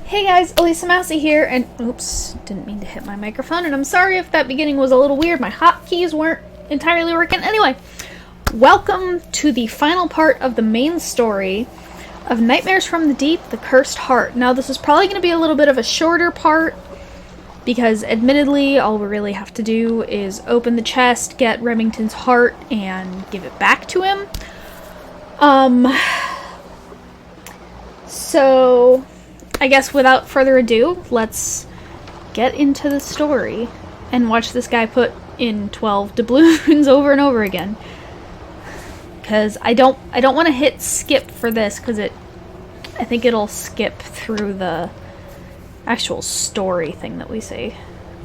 Hey guys, Elisa Mousy here, and oops, didn't mean to hit my microphone, and I'm sorry if that beginning was a little weird. My hotkeys weren't entirely working. Anyway, welcome to the final part of the main story of Nightmares from the Deep, The Cursed Heart. Now, this is probably going to be a little bit of a shorter part, because admittedly, all we really have to do is open the chest, get Remington's heart, and give it back to him. So I guess without further ado, let's get into the story and watch this guy put in 12 doubloons over and over again. Because I don't want to hit skip for this, because I think it'll skip through the actual story thing that we see.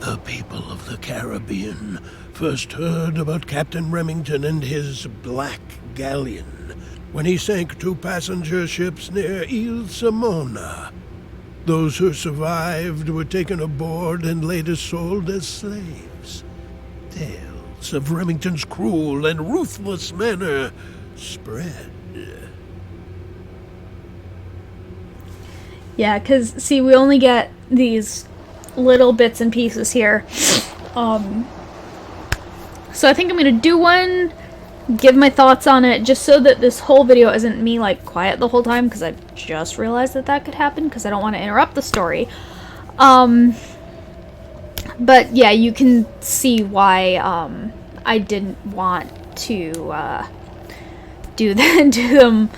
The people of the Caribbean first heard about Captain Remington and his Black Galleon when he sank 2 passenger ships near Ile Simona. Those who survived were taken aboard and later sold as slaves. Tales of Remington's cruel and ruthless manner spread. Yeah, because, see, we only get these little bits and pieces here. So I think I'm going to do one, give my thoughts on it, just so that this whole video isn't me, like, quiet the whole time, because I just realized that could happen, because I don't want to interrupt the story. But, yeah, you can see why, I didn't want to, do them,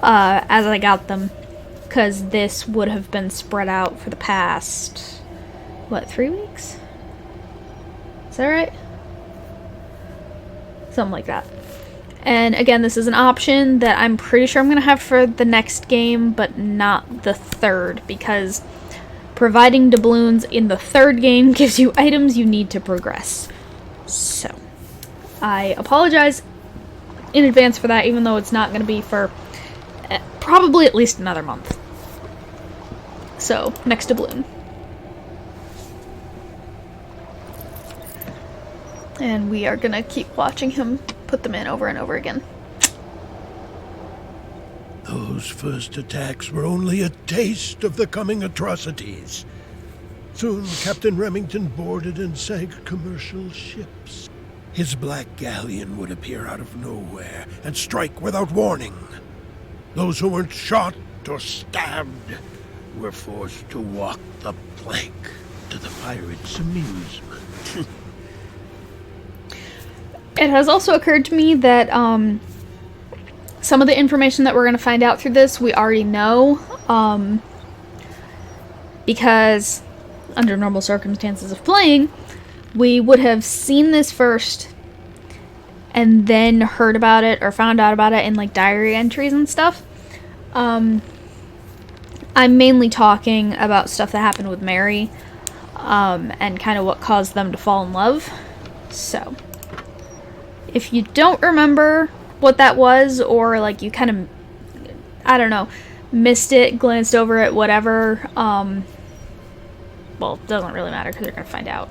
as I got them, because this would have been spread out for the past, what, 3 weeks? Is that right? Something like that. And again, this is an option that I'm pretty sure I'm going to have for the next game, but not the third, because providing doubloons in the third game gives you items you need to progress. So, I apologize in advance for that, even though it's not going to be for probably at least another month. So, next doubloon. And we are gonna keep watching him put them in over and over again. Those first attacks were only a taste of the coming atrocities. Soon, Captain Remington boarded and sank commercial ships. His Black Galleon would appear out of nowhere and strike without warning. Those who weren't shot or stabbed were forced to walk the plank to the pirates' amusement. It has also occurred to me that some of the information that we're going to find out through this we already know, because under normal circumstances of playing, we would have seen this first and then heard about it or found out about it in like diary entries and stuff. I'm mainly talking about stuff that happened with Mary, and kind of what caused them to fall in love. So, if you don't remember what that was, or like you kind of, I don't know, missed it, glanced over it, whatever, well, it doesn't really matter because you're going to find out.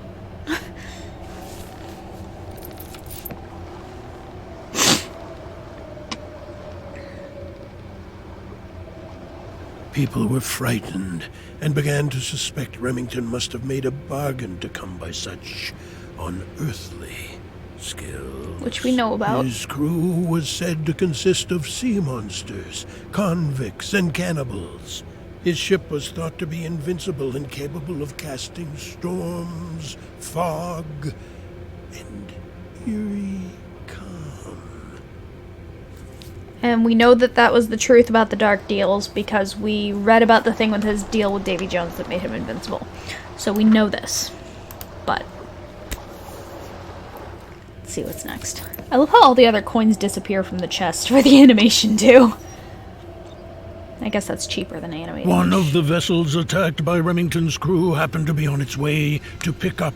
People were frightened and began to suspect Remington must have made a bargain to come by such unearthly skills. Which we know about. His crew was said to consist of sea monsters, convicts, and cannibals. His ship was thought to be invincible and capable of casting storms, fog, and eerie calm. And we know that that was the truth about the dark deals because we read about the thing with his deal with Davy Jones that made him invincible. So we know this. But let's see what's next. I love how all the other coins disappear from the chest for the animation too. I guess that's cheaper than animating. One of the vessels attacked by Remington's crew happened to be on its way to pick up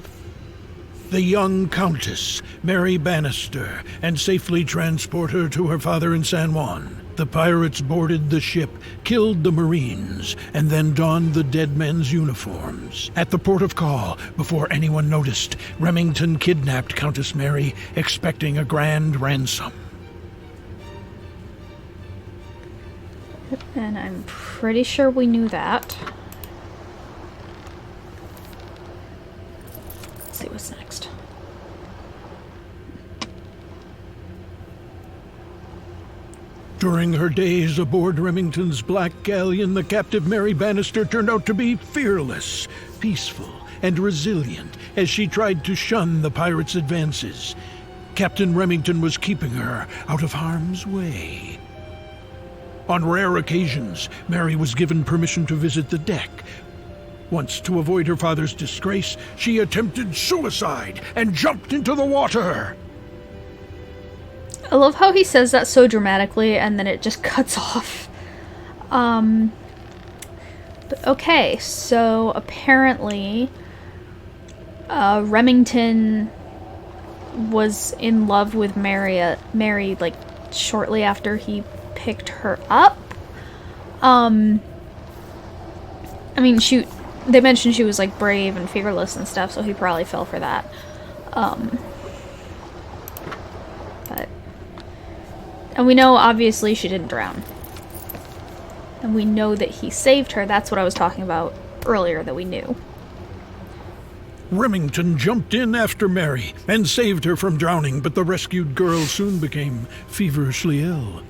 the young Countess, Mary Bannister, and safely transport her to her father in San Juan. The pirates boarded the ship, killed the Marines, and then donned the dead men's uniforms. At the port of call, before anyone noticed, Remington kidnapped Countess Mary, expecting a grand ransom. And I'm pretty sure we knew that. During her days aboard Remington's black galleon, the captive Mary Bannister turned out to be fearless, peaceful, and resilient as she tried to shun the pirates' advances. Captain Remington was keeping her out of harm's way. On rare occasions, Mary was given permission to visit the deck. Once, to avoid her father's disgrace, she attempted suicide and jumped into the water. I love how he says that so dramatically and then it just cuts off. But okay, so apparently Remington was in love with Mary like shortly after he picked her up. I mean, they mentioned she was like brave and fearless and stuff, so he probably fell for that. And we know, obviously, she didn't drown. And we know that he saved her. That's what I was talking about earlier, that we knew. Remington jumped in after Mary and saved her from drowning, but the rescued girl soon became feverishly ill.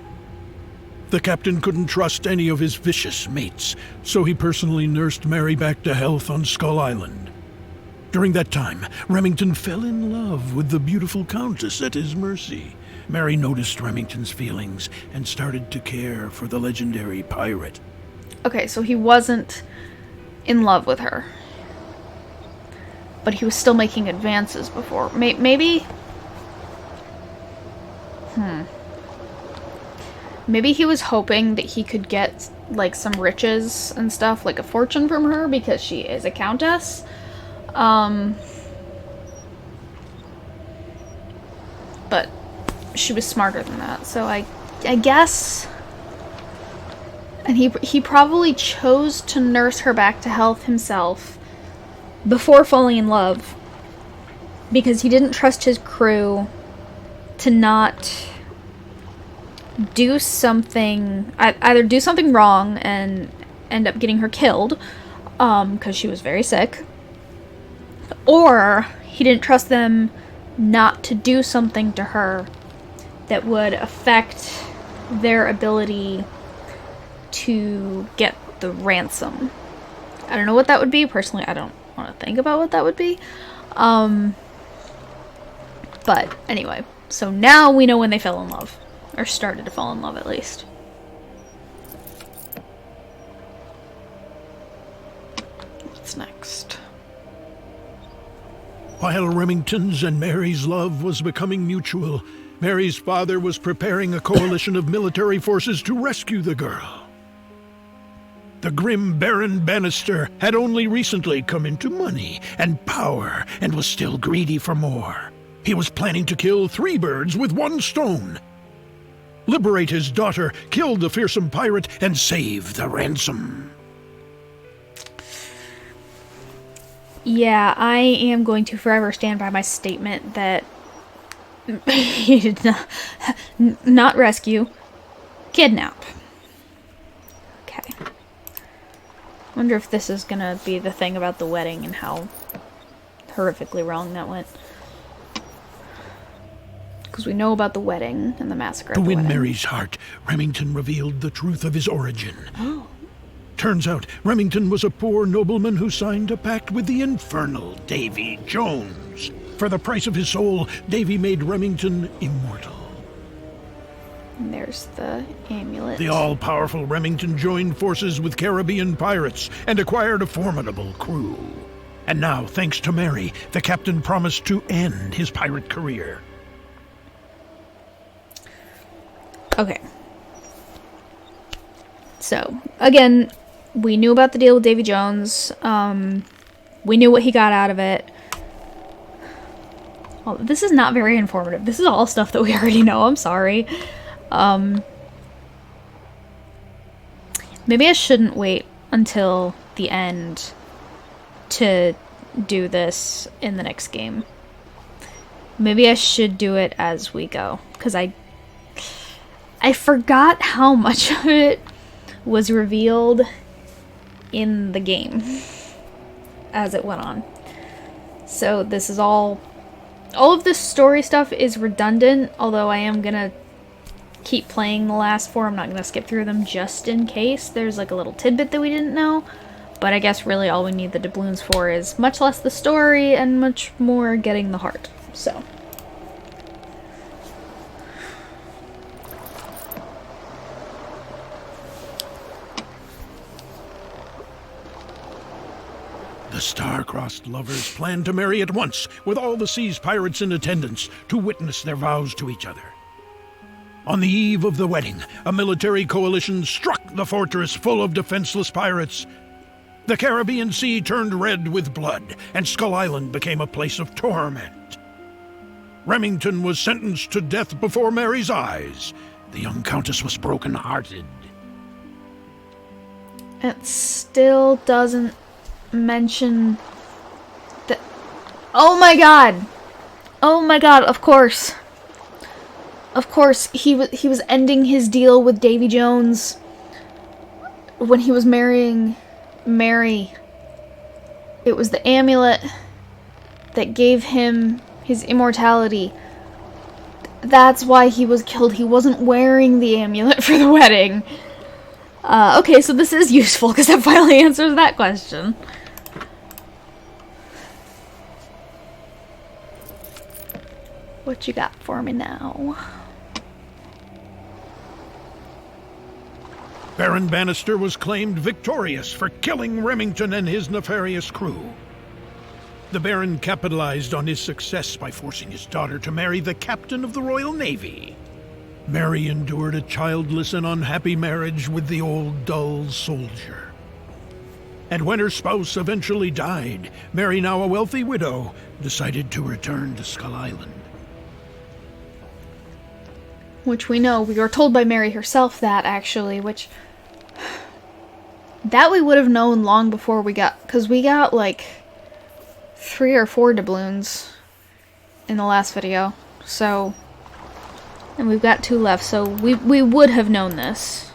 The captain couldn't trust any of his vicious mates, so he personally nursed Mary back to health on Skull Island. During that time, Remington fell in love with the beautiful Countess at his mercy. Mary noticed Remington's feelings and started to care for the legendary pirate. Okay, so he wasn't in love with her. But he was still making advances before. Maybe... Maybe he was hoping that he could get, like, some riches and stuff, like a fortune from her, because she is a countess. But she was smarter than that, so I guess... And he probably chose to nurse her back to health himself before falling in love, because he didn't trust his crew to not do something, either do something wrong and end up getting her killed, because she was very sick, or he didn't trust them not to do something to her that would affect their ability to get the ransom. I don't know what that would be. Personally, I don't want to think about what that would be. But anyway, so now we know when they fell in love. Or started to fall in love, at least. What's next? While Remington's and Mary's love was becoming mutual, Mary's father was preparing a coalition of military forces to rescue the girl. The grim Baron Bannister had only recently come into money and power and was still greedy for more. He was planning to kill 3 birds with 1 stone. Liberate his daughter, kill the fearsome pirate, and save the ransom. Yeah, I am going to forever stand by my statement that he did not rescue, kidnap. Okay. Wonder if this is gonna be the thing about the wedding and how horrifically wrong that went. Because we know about the wedding and the massacre at To the win wedding. Mary's heart, Remington revealed the truth of his origin. Oh. Turns out, Remington was a poor nobleman who signed a pact with the infernal Davy Jones. For the price of his soul, Davy made Remington immortal. And there's the amulet. The all-powerful Remington joined forces with Caribbean pirates and acquired a formidable crew. And now, thanks to Mary, the captain promised to end his pirate career. Okay. So, again, we knew about the deal with Davy Jones. We knew what he got out of it. Well, this is not very informative. This is all stuff that we already know. I'm sorry. Maybe I shouldn't wait until the end to do this in the next game. Maybe I should do it as we go, because I forgot how much of it was revealed in the game as it went on. So this is all of this story stuff is redundant, although I am gonna keep playing the last 4. I'm not going to skip through them just in case there's like a little tidbit that we didn't know. But I guess really all we need the doubloons for is much less the story and much more getting the heart. So. The star-crossed lovers planned to marry at once, with all the sea's pirates in attendance to witness their vows to each other. On the eve of the wedding, a military coalition struck the fortress full of defenseless pirates. The Caribbean Sea turned red with blood, and Skull Island became a place of torment. Remington was sentenced to death before Mary's eyes. The young countess was broken-hearted. It still doesn't mention that. Oh my god! Oh my god, of course. Of course, he was ending his deal with Davy Jones when he was marrying Mary. It was the amulet that gave him his immortality. That's why he was killed. He wasn't wearing the amulet for the wedding. Okay, so this is useful because that finally answers that question. What you got for me now? Baron Bannister was claimed victorious for killing Remington and his nefarious crew. The Baron capitalized on his success by forcing his daughter to marry the captain of the Royal Navy. Mary endured a childless and unhappy marriage with the old, dull soldier. And when her spouse eventually died, Mary, now a wealthy widow, decided to return to Skull Island. Which we know, we were told by Mary herself that, actually, which... That we would have known long before we got... Because we got, like, 3 or 4 doubloons in the last video. So... And we've got 2 left, so we would have known this.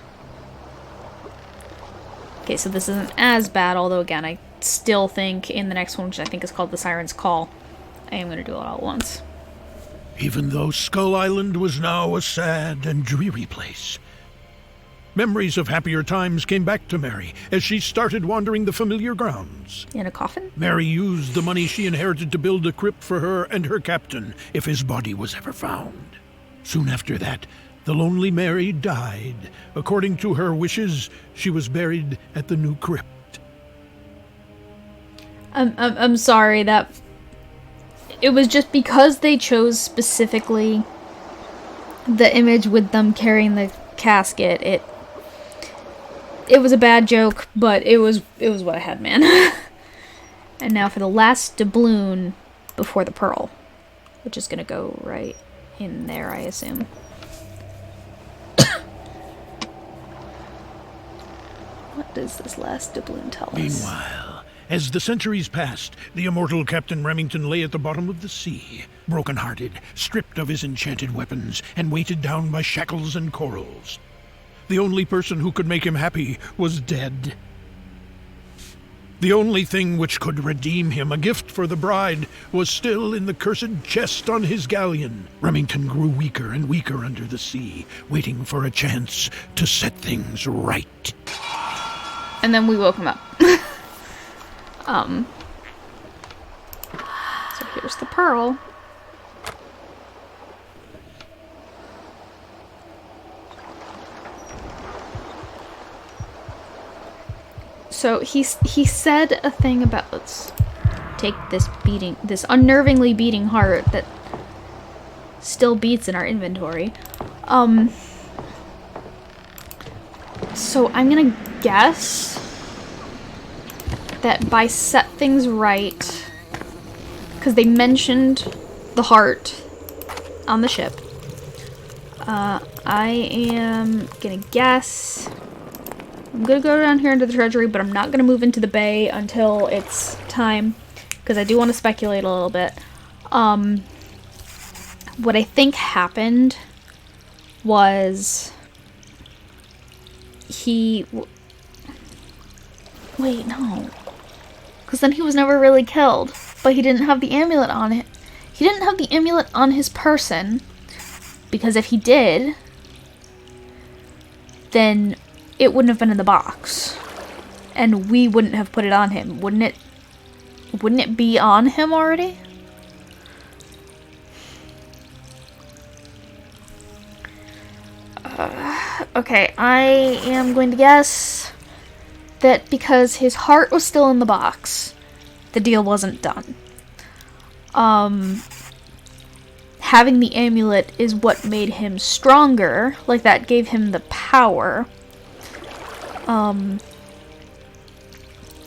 Okay, so this isn't as bad, although, again, I still think in the next one, which I think is called The Siren's Call, I am going to do it all at once. Even though Skull Island was now a sad and dreary place, memories of happier times came back to Mary as she started wandering the familiar grounds. In a coffin? Mary used the money she inherited to build a crypt for her and her captain if his body was ever found. Soon after that, the lonely Mary died. According to her wishes, she was buried at the new crypt. I'm sorry, that... It was just because they chose specifically the image with them carrying the casket. It was a bad joke, but it was what I had, man. And now for the last doubloon before the pearl, which is gonna go right in there, I assume. What does this last doubloon tell us? Meanwhile, as the centuries passed, the immortal Captain Remington lay at the bottom of the sea, broken-hearted, stripped of his enchanted weapons, and weighted down by shackles and corals. The only person who could make him happy was dead. The only thing which could redeem him, a gift for the bride, was still in the cursed chest on his galleon. Remington grew weaker and weaker under the sea, waiting for a chance to set things right. And then we woke him up. So here's the pearl. So he said a thing about, let's take this beating, this unnervingly beating heart that still beats in our inventory. So I'm gonna guess that by set things right, because they mentioned the heart on the ship, I am gonna guess, I'm gonna go down here into the treasury, but I'm not gonna move into the bay until it's time, because I do want to speculate a little bit. What I think happened was wait, no. Because then he was never really killed. But he didn't have the amulet on it. He didn't have the amulet on his person. Because if he did, then it wouldn't have been in the box. And we wouldn't have put it on him. Wouldn't it be on him already? Okay, I am going to guess that because his heart was still in the box, the deal wasn't done. Having the amulet is what made him stronger, like that gave him the power. And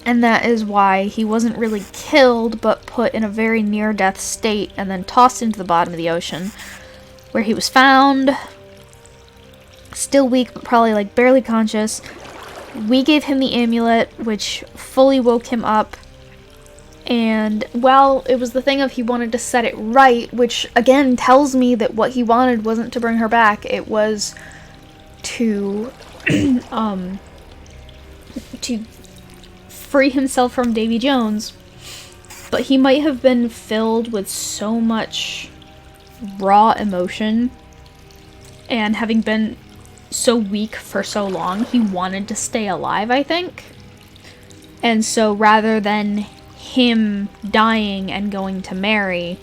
that is why he wasn't really killed, but put in a very near-death state and then tossed into the bottom of the ocean, where he was found, still weak, but probably like barely conscious. We gave him the amulet, which fully woke him up. And, well, it was the thing of he wanted to set it right, which, again, tells me that what he wanted wasn't to bring her back. It was to, to free himself from Davy Jones. But he might have been filled with so much raw emotion, and having been so weak for so long, he wanted to stay alive, I think. And so, rather than him dying and going to Mary,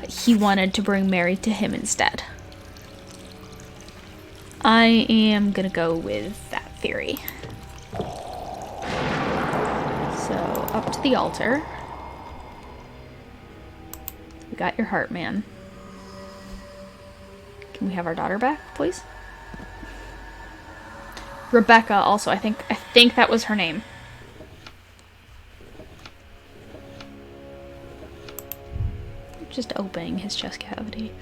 he wanted to bring Mary to him instead. I am gonna go with that theory. So, up to the altar. We got your heart, man. Can we have our daughter back, please? Rebecca also, I think that was her name. Just opening his chest cavity.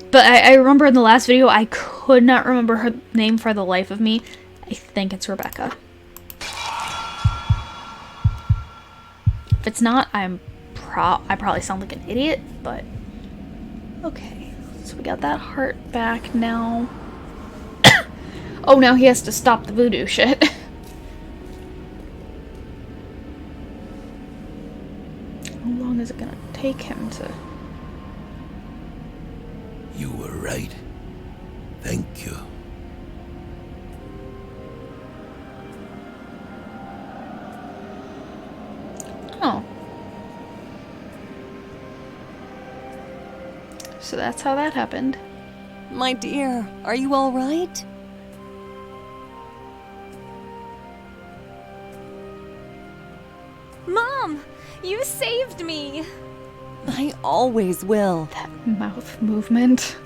But I remember in the last video, I could not remember her name for the life of me. I think it's Rebecca. If it's not, I probably sound like an idiot, but okay. So we got that heart back now. Oh, now he has to stop the voodoo shit. How long is it gonna take him to... You were right. Thank you. Oh. So that's how that happened. My dear, are you all right? Mom, you saved me. I always will. That mouth movement.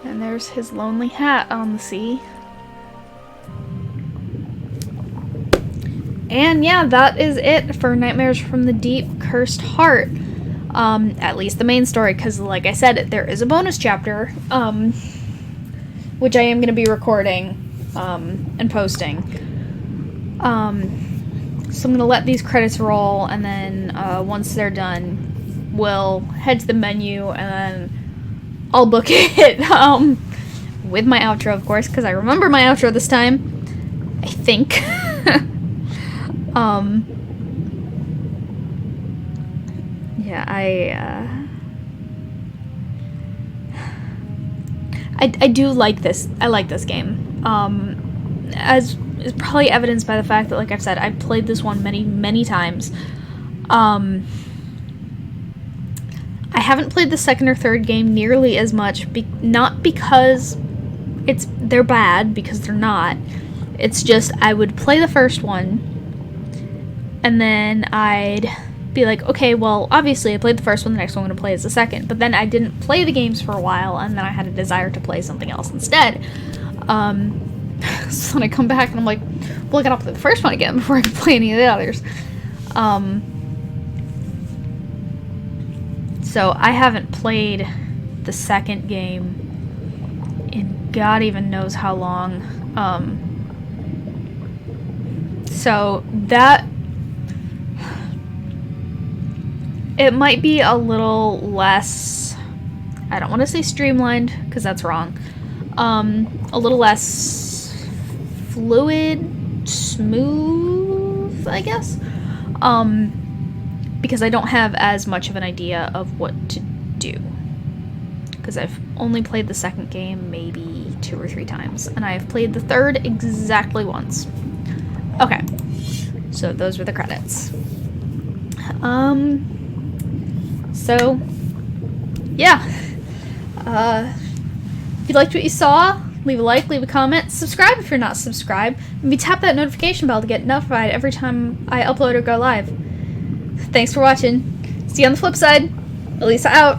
And there's his lonely hat on the sea. And yeah, that is it for Nightmares from the Deep Cursed Heart. At least the main story, because like I said, there is a bonus chapter, which I am going to be recording and posting. So I'm going to let these credits roll, and then once they're done, we'll head to the menu, and then I'll book it with my outro, of course, because I remember my outro this time, I think. Yeah, I do like this. I like this game. As is probably evidenced by the fact that, like I've said, I've played this one many, many times. I haven't played the second or third game nearly as much, not because they're bad, because they're not. It's just I would play the first one, and then I'd be like, okay, well, obviously I played the first one, the next one I'm going to play is the second. But then I didn't play the games for a while, and then I had a desire to play something else instead. So then I come back and I'm like, well, I gotta play the first one again before I can play any of the others. So I haven't played the second game in God even knows how long. So that... it might be a little less... I don't want to say streamlined, because that's wrong. A little less fluid, smooth, I guess. Because I don't have as much of an idea of what to do. Because I've only played the second game maybe 2 or 3 times, and I've played the third exactly once. Okay, so those were the credits. So, yeah. If you liked what you saw, leave a like, leave a comment, subscribe if you're not subscribed, and maybe tap that notification bell to get notified every time I upload or go live. Thanks for watching. See you on the flip side. Elisa out.